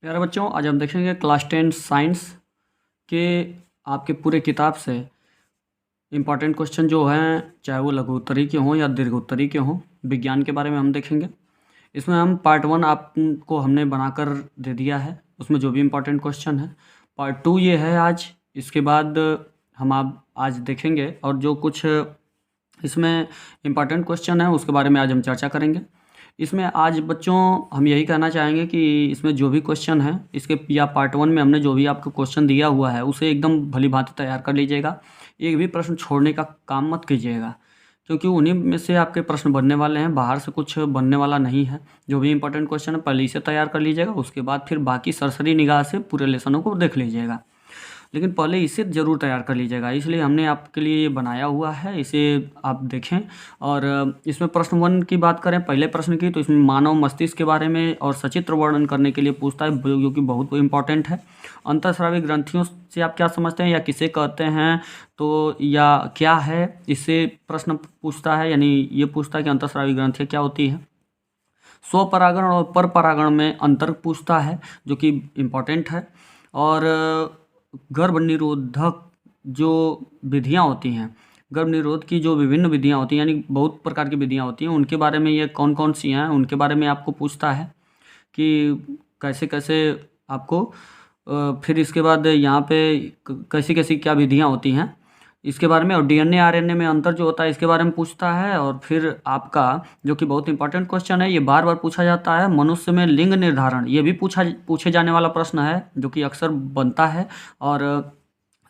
प्यारे बच्चों, आज हम देखेंगे क्लास 10 साइंस के आपके पूरे किताब से इम्पॉर्टेंट क्वेश्चन जो हैं, चाहे वो लघु उत्तरी के हों या दीर्घ उत्तरी के हों, विज्ञान के बारे में हम देखेंगे। इसमें हम पार्ट 1 आपको हमने बनाकर दे दिया है, उसमें जो भी इम्पॉर्टेंट क्वेश्चन है। पार्ट 2 ये है आज। इसके बाद हम आप आज देखेंगे और जो कुछ इसमें इम्पॉर्टेंट क्वेश्चन है उसके बारे में आज हम चर्चा करेंगे। इसमें आज बच्चों हम यही कहना चाहेंगे कि इसमें जो भी क्वेश्चन है इसके या पार्ट 1 में हमने जो भी आपको क्वेश्चन दिया हुआ है उसे एकदम भली भांति तैयार कर लीजिएगा। एक भी प्रश्न छोड़ने का काम मत कीजिएगा, क्योंकि उन्हीं में से आपके प्रश्न बनने वाले हैं, बाहर से कुछ बनने वाला नहीं है। जो भी इंपॉर्टेंट क्वेश्चन है पहले इसे तैयार कर लीजिएगा, उसके बाद फिर बाकी सरसरी निगाह से पूरे लेसनों को देख लीजिएगा, लेकिन पहले इसे ज़रूर तैयार कर लीजिएगा। इसलिए हमने आपके लिए ये बनाया हुआ है, इसे आप देखें। और इसमें प्रश्न 1 की बात करें, पहले प्रश्न की, तो इसमें मानव मस्तिष्क के बारे में और सचित्र वर्णन करने के लिए पूछता है, जो कि बहुत इंपॉर्टेंट है। अंतःस्रावी ग्रंथियों से आप क्या समझते हैं या किसे कहते हैं, तो या क्या है, इससे प्रश्न पूछता है। यानी ये पूछता है कि अंतःस्रावी ग्रंथियाँ क्या होती है। स्वपरागण और परपरागण में अंतर पूछता है, जो कि इम्पॉर्टेंट है। और गर्भ निरोधक जो विधियां होती हैं, गर्भ निरोध की जो विभिन्न विधियां होती हैं, यानी बहुत प्रकार की विधियां होती हैं, उनके बारे में ये कौन कौन सी हैं उनके बारे में आपको पूछता है कि कैसे कैसे आपको फिर इसके बाद यहाँ पे कैसी कैसी क्या विधियां होती हैं इसके बारे में। और डीएनए आरएनए में अंतर जो होता है इसके बारे में पूछता है। और फिर आपका जो कि बहुत इंपॉर्टेंट क्वेश्चन है, ये बार बार पूछा जाता है, मनुष्य में लिंग निर्धारण, ये भी पूछे जाने वाला प्रश्न है, जो कि अक्सर बनता है। और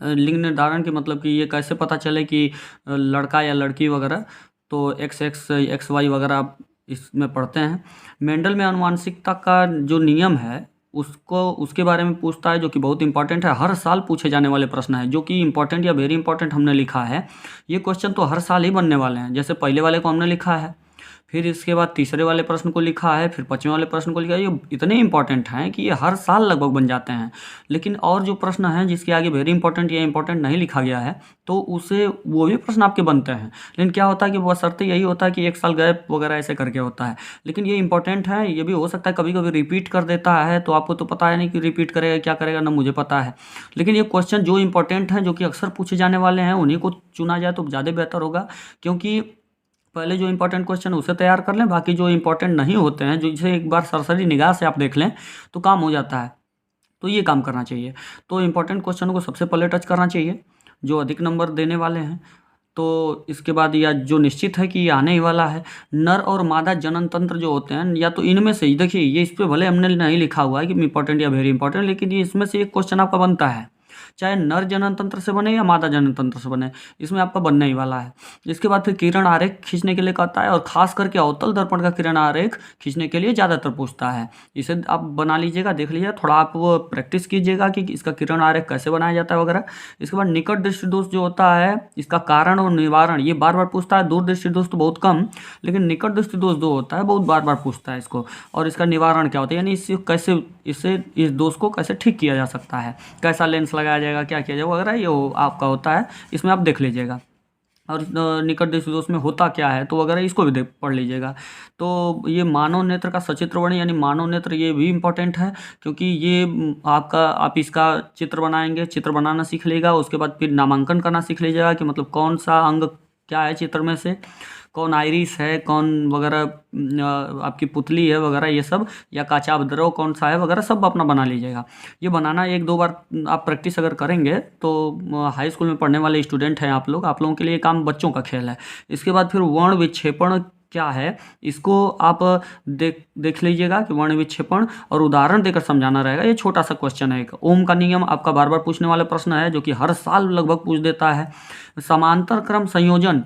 लिंग निर्धारण के मतलब कि ये कैसे पता चले कि लड़का या लड़की वगैरह, तो XY वगैरह आप इसमें पढ़ते हैं। मेंडल में आनुवांशिकता का जो नियम है उसके बारे में पूछता है, जो कि बहुत इंपॉर्टेंट है, हर साल पूछे जाने वाले प्रश्न है, जो कि इंपॉर्टेंट या वेरी इंपॉर्टेंट हमने लिखा है। ये क्वेश्चन तो हर साल ही बनने वाले हैं, जैसे पहले वाले को हमने लिखा है, फिर इसके बाद तीसरे वाले प्रश्न को लिखा है, फिर 5वें वाले प्रश्न को लिखा है। ये इतने इंपॉर्टेंट हैं कि ये हर साल लगभग बन जाते हैं। लेकिन और जो प्रश्न हैं जिसके आगे वेरी इंपॉर्टेंट या इंपॉर्टेंट नहीं लिखा गया है, तो उसे वो भी प्रश्न आपके बनते हैं। लेकिन क्या होता है कि बशर्ते यही होता है कि 1 साल गैप वगैरह ऐसे करके होता है। लेकिन ये इंपॉर्टेंट है, ये भी हो सकता है कभी कभी रिपीट कर देता है, तो आपको तो पता है नहीं कि रिपीट करेगा क्या करेगा, ना मुझे पता है। लेकिन ये क्वेश्चन जो इंपॉर्टेंट हैं, जो कि अक्सर पूछे जाने वाले हैं, उन्हीं को चुना जाए तो ज़्यादा बेहतर होगा। क्योंकि पहले जो इंपॉर्टेंट क्वेश्चन है उसे तैयार कर लें, बाकी जो इंपॉर्टेंट नहीं होते हैं, जो इसे एक बार सरसरी निगाह से आप देख लें तो काम हो जाता है। तो ये काम करना चाहिए। तो इंपॉर्टेंट क्वेश्चन को सबसे पहले टच करना चाहिए, जो अधिक नंबर देने वाले हैं। तो इसके बाद या जो निश्चित है कि ये आने ही वाला है, नर और मादा जनन तंत्र जो होते हैं, या तो इनमें से ही, देखिए ये इस पर भले हमने नहीं लिखा हुआ है कि इंपॉर्टेंट या वेरी इंपॉर्टेंट, लेकिन ये इसमें से एक क्वेश्चन आपका बनता है, चाहे नर जनन तंत्र से बने या मादा जनन तंत्र से बने, इसमें आपका बनने ही वाला है। इसके बाद फिर किरण आरेख खींचने के लिए कहता है, और खास करके अवतल दर्पण का किरण आरेख खींचने के लिए ज़्यादातर पूछता है। इसे आप बना लीजिएगा, देख लीजिएगा, थोड़ा आप वो प्रैक्टिस कीजिएगा कि इसका किरण आरेख कैसे बनाया जाता है वगैरह। इसके बाद निकट दृष्टि दोष जो होता है, इसका कारण और निवारण ये बार बार पूछता है। दूर दृष्टि दोष तो बहुत कम, लेकिन निकट दृष्टि दोष जो होता है बहुत बार बार पूछता है इसको। और इसका निवारण क्या होता है, यानी इस दोष को कैसे ठीक किया जा सकता है, कैसा लेंस लगाया जाएगा, क्या किया जाएगा वगैरह, ये आपका होता है, इसमें आप देख लीजिएगा। और निकट दृष्टि दोष में होता क्या है तो वगैरह इसको भी पढ़ लीजिएगा। तो ये मानव नेत्र का सचित्र वर्णन, यानी मानव नेत्र, ये भी इम्पोर्टेंट है, क्योंकि ये आप इसका चित्र बनाएंगे, चित्र बनाना सीख लेगा। उसके बाद फिर नामांकन करना सीख लीजिएगा कि मतलब कौन सा अंग क्या है चित्र में से, कौन आइरिस है, कौन वगैरह आपकी पुतली है वगैरह, ये सब, या काचा द्रव कौन सा है वगैरह, सब अपना बना लीजिएगा। ये बनाना 1-2 बार आप प्रैक्टिस अगर करेंगे तो हाई स्कूल में पढ़ने वाले स्टूडेंट हैं आप लोगों के लिए काम बच्चों का खेल है। इसके बाद फिर वर्ण विक्षेपण क्या है, इसको आप देख लीजिएगा कि वर्ण विक्षेपण, और उदाहरण देकर समझाना रहेगा। ये छोटा सा क्वेश्चन है। एक ओम का नियम आपका बार बार पूछने वाला प्रश्न है, जो कि हर साल लगभग पूछ देता है। समांतर क्रम संयोजन,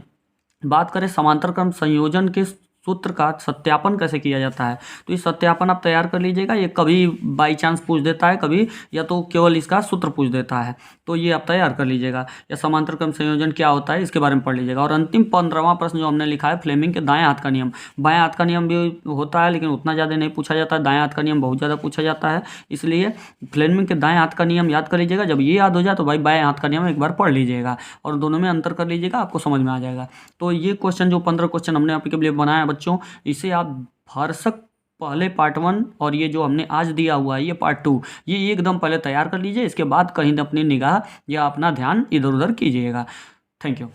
बात करें समांतर क्रम संयोजन के सूत्र का सत्यापन कैसे किया जाता है, तो ये सत्यापन आप तैयार कर लीजिएगा। ये कभी बाई चांस पूछ देता है, कभी या तो केवल इसका सूत्र पूछ देता है, तो ये आप तैयार कर लीजिएगा। या समांतर क्रम संयोजन क्या होता है इसके बारे में पढ़ लीजिएगा। और अंतिम 15वां प्रश्न जो हमने लिखा है, फ्लेमिंग के दाएं हाथ का नियम। बाएं हाथ का नियम भी होता है, लेकिन उतना ज़्यादा नहीं पूछा जाता है। दाएं हाथ का नियम बहुत ज़्यादा पूछा जाता है, इसलिए फ्लेमिंग के दाएं हाथ का नियम याद कर लीजिएगा। जब ये याद हो जाए तो भाई बाएं हाथ का नियम एक बार पढ़ लीजिएगा, और दोनों में अंतर कर लीजिएगा, आपको समझ में आ जाएगा। तो ये क्वेश्चन जो 15 क्वेश्चन हमने आपके लिए बनाया बच्चों, इसे आप भरसक पहले पार्ट 1 और ये जो हमने आज दिया हुआ है ये पार्ट 2, ये एकदम पहले तैयार कर लीजिए। इसके बाद कहीं अपनी निगाह या अपना ध्यान इधर उधर कीजिएगा। Thank you.